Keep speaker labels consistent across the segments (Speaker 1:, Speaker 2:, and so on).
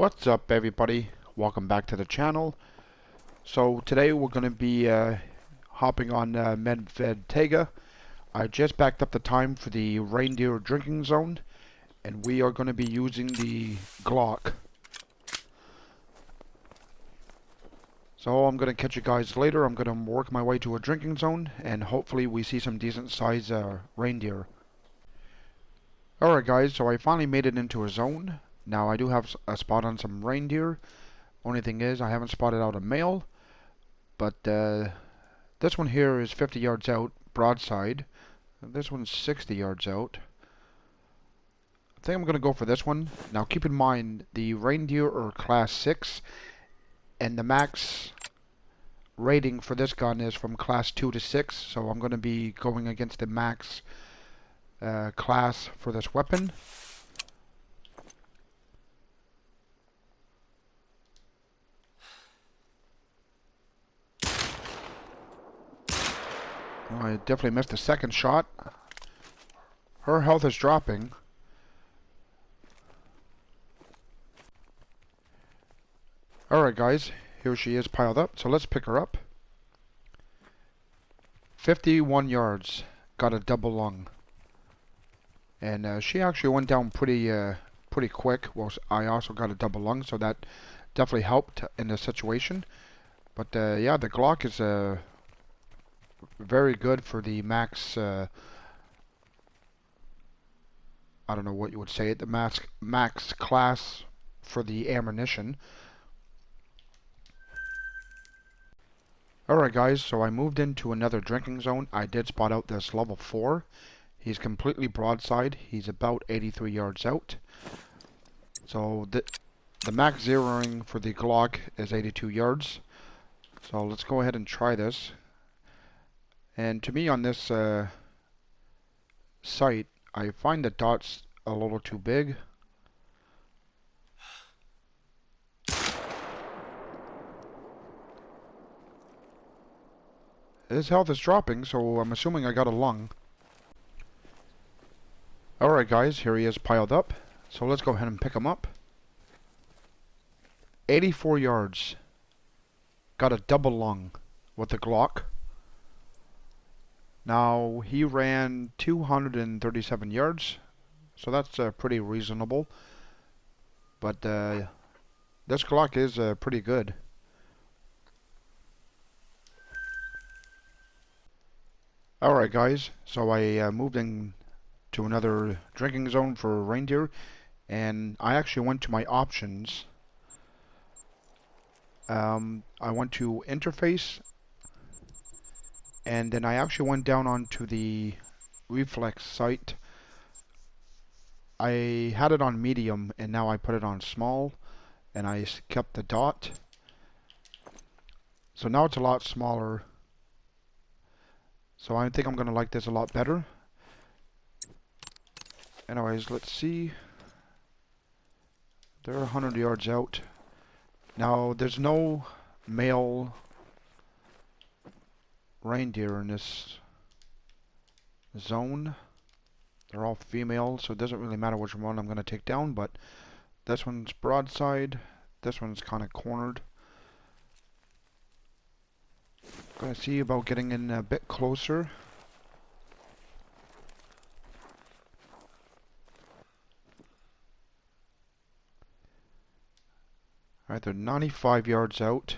Speaker 1: What's up, everybody? Welcome back to the channel. So today we're going to be hopping on Medvedtega. I just backed up the time for the reindeer drinking zone, and we are going to be using the Glock. So I'm going to catch you guys later. I'm going to work my way to a drinking zone, and hopefully we see some decent size reindeer. Alright guys, so I finally made it into a zone. Now I do have a spot on some reindeer. Only thing is I haven't spotted out a male. But this one here is 50 yards out, broadside. This one's 60 yards out. I think I'm going to go for this one. Now keep in mind, the reindeer are class 6. And the max rating for this gun is from class 2 to 6. So I'm going to be going against the max class for this weapon. I definitely missed the second shot. Her health is dropping. Alright guys, here she is piled up, so let's pick her up. 51 yards, got a double lung. And she actually went down pretty quick. Well, I also got a double lung, so that definitely helped in the situation. But yeah, the Glock is very good for the max, I don't know what you would say it, the max class for the ammunition. Alright guys, so I moved into another drinking zone. I did spot out this level 4. He's completely broadside. He's about 83 yards out. So the max zeroing for the Glock is 82 yards. So let's go ahead and try this. And to me on this site, I find the dots a little too big. His health is dropping, so I'm assuming I got a lung. Alright guys, here he is piled up. So let's go ahead and pick him up. 84 yards. Got a double lung with the Glock. Now, he ran 237 yards, so that's pretty reasonable. But this Glock is pretty good. Alright guys, so I moved in to another drinking zone for reindeer, and I actually went to my options. I went to interface, and then I actually went down onto the reflex sight. I had it on medium, and now I put it on small, and I kept the dot. So now it's a lot smaller. So I think I'm going to like this a lot better. Anyways, let's see. They're 100 yards out. Now, there's no male reindeer in this zone. They're all female, so it doesn't really matter which one I'm going to take down, but this one's broadside. This one's kind of cornered. Gonna see about getting in a bit closer. Alright, they're 95 yards out.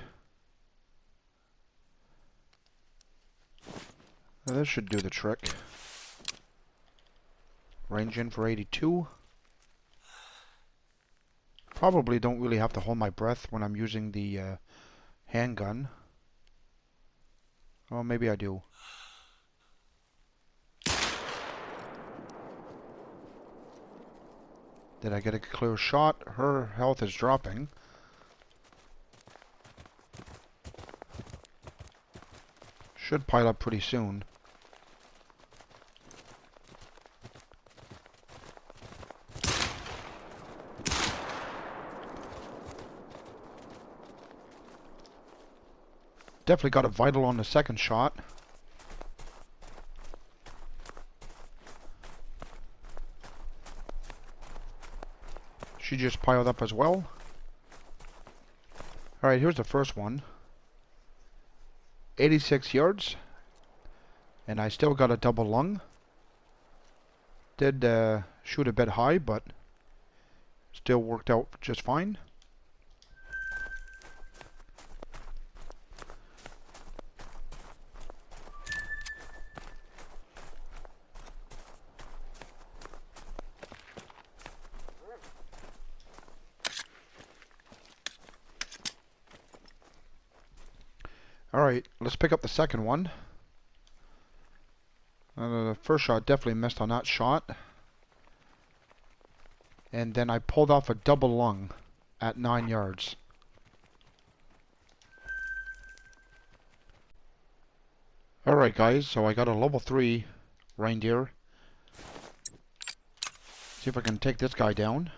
Speaker 1: Now this should do the trick. Range in for 82. Probably don't really have to hold my breath when I'm using the handgun. Well, maybe I do. Did I get a clear shot? Her health is dropping. Should pile up pretty soon. Definitely got a vital on the second shot. She just piled up as well. Alright, here's the first one. 86 yards. And I still got a double lung. Did shoot a bit high, but still worked out just fine. Alright, let's pick up the second one. The first shot definitely missed on that shot. And then I pulled off a double lung at 9 yards. Alright guys, so I got a level 3 reindeer. See if I can take this guy down.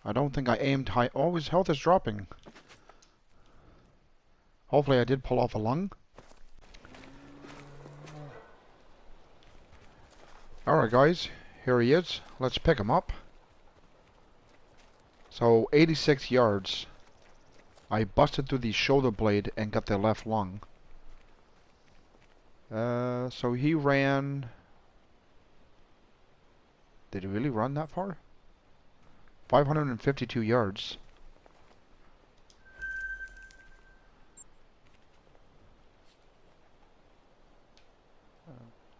Speaker 1: I don't think I aimed high. Oh, his health is dropping. Hopefully I did pull off a lung. Alright guys, here he is. Let's pick him up. So 86 yards. I busted through the shoulder blade and got the left lung. So he ran... Did he really run that far? 552 yards.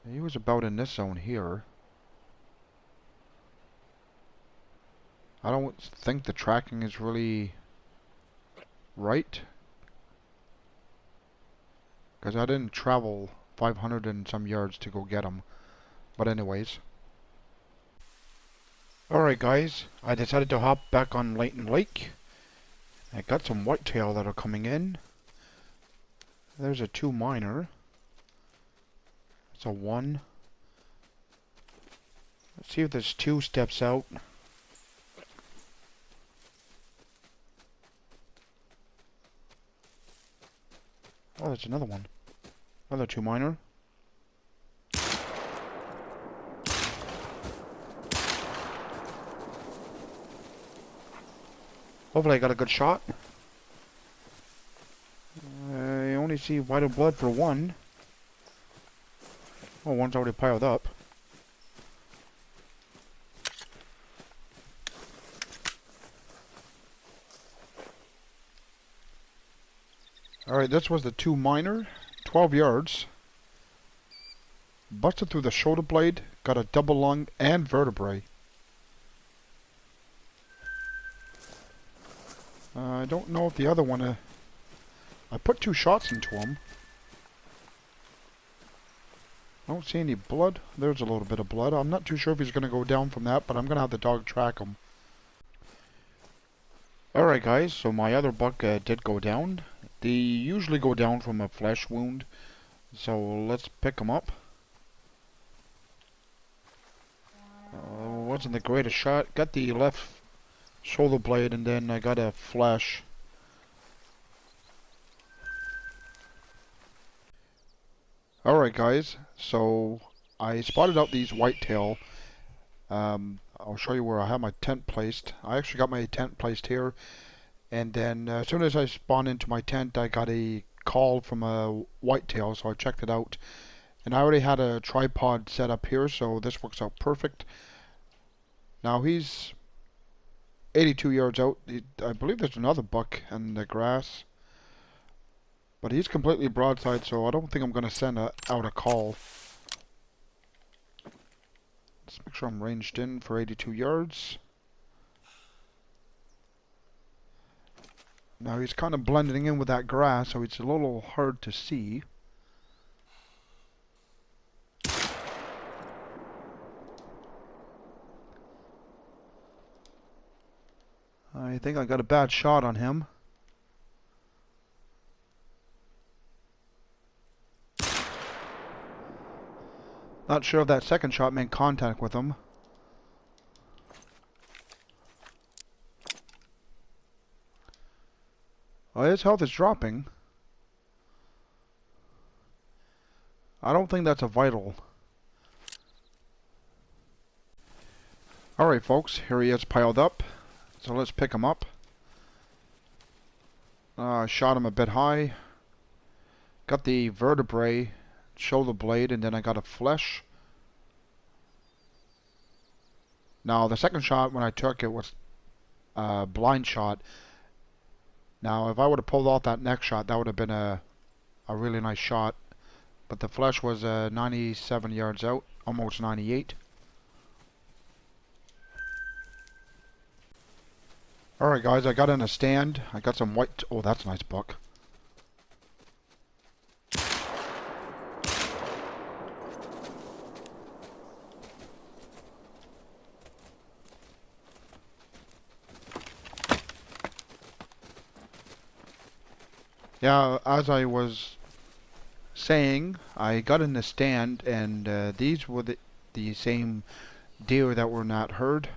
Speaker 1: He was about in this zone here. I don't think the tracking is really right, because I didn't travel 500 and some yards to go get him. But anyways. Alright guys, I decided to hop back on Layton Lake. I got some whitetail that are coming in. There's a 2 minor. It's a 1. Let's see if there's 2 steps out. Oh, there's another one. Another 2 minor. Hopefully I got a good shot. I only see vital blood for 1. Oh, one's already piled up. Alright, this was the 2 minor. 12 yards. Busted through the shoulder blade. Got a double lung and vertebrae. I don't know if the other one... I put 2 shots into him. I don't see any blood. There's a little bit of blood. I'm not too sure if he's going to go down from that, but I'm going to have the dog track him. Alright guys, so my other buck did go down. They usually go down from a flesh wound. So let's pick him up. Wasn't the greatest shot. Got the left shoulder blade and then I got a flesh. Alright guys, so I spotted out these whitetail. I'll show you where I have my tent placed. I actually got my tent placed here, and then as soon as I spawned into my tent I got a call from a whitetail, so I checked it out. And I already had a tripod set up here, so this works out perfect. Now he's 82 yards out. I believe there's another buck in the grass. But he's completely broadside, so I don't think I'm going to send out a call. Let's make sure I'm ranged in for 82 yards. Now he's kind of blending in with that grass, so it's a little hard to see. I think I got a bad shot on him. Not sure if that second shot made contact with him. Well, his health is dropping. I don't think that's a vital. Alright folks, here he is piled up. So let's pick him up. Shot him a bit high. Got the vertebrae, shoulder blade, and then I got a flesh. Now the second shot when I took it was a blind shot. Now if I would have pulled off that next shot, that would have been a really nice shot. But the flesh was 97 yards out, almost 98. Alright guys, I got in a stand. I got some white... Oh, that's a nice buck. Yeah, as I was saying, I got in the stand, and these were the same deer that were not heard.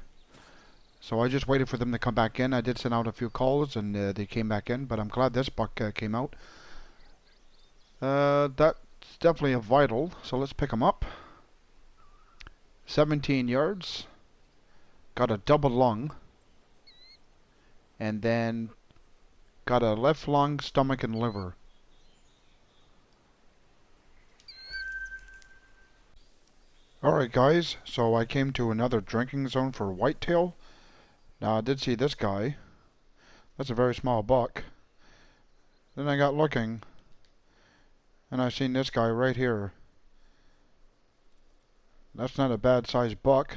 Speaker 1: So I just waited for them to come back in. I did send out a few calls, and they came back in, but I'm glad this buck came out. That's definitely a vital, so let's pick him up. 17 yards. Got a double lung. And then got a left lung, stomach, and liver. Alright guys, so I came to another drinking zone for whitetail. Now I did see this guy. That's a very small buck. Then I got looking, and I seen this guy right here. That's not a bad sized buck.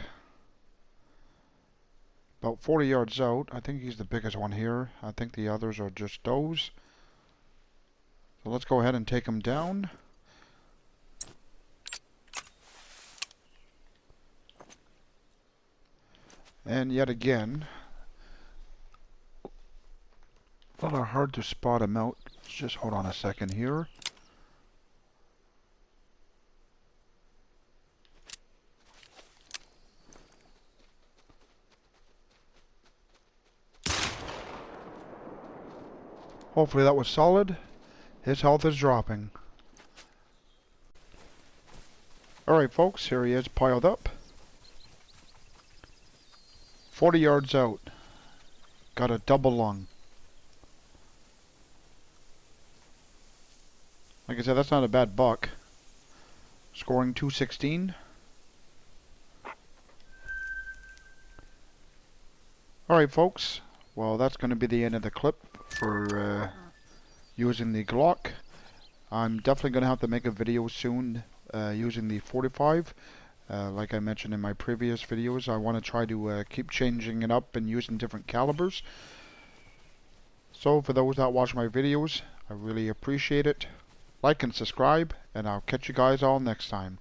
Speaker 1: About 40 yards out. I think he's the biggest one here. I think the others are just does. So let's go ahead and take him down. And yet again, a little hard to spot him out. Just hold on a second here. Hopefully that was solid. His health is dropping. Alright folks, here he is piled up. 40 yards out. Got a double lung. Like I said, that's not a bad buck. Scoring 216. Alright folks, well that's going to be the end of the clip for using the Glock. I'm definitely going to have to make a video soon using the 45. Like I mentioned in my previous videos, I want to try to keep changing it up and using different calibers. So for those that watch my videos, I really appreciate it. Like and subscribe, and I'll catch you guys all next time.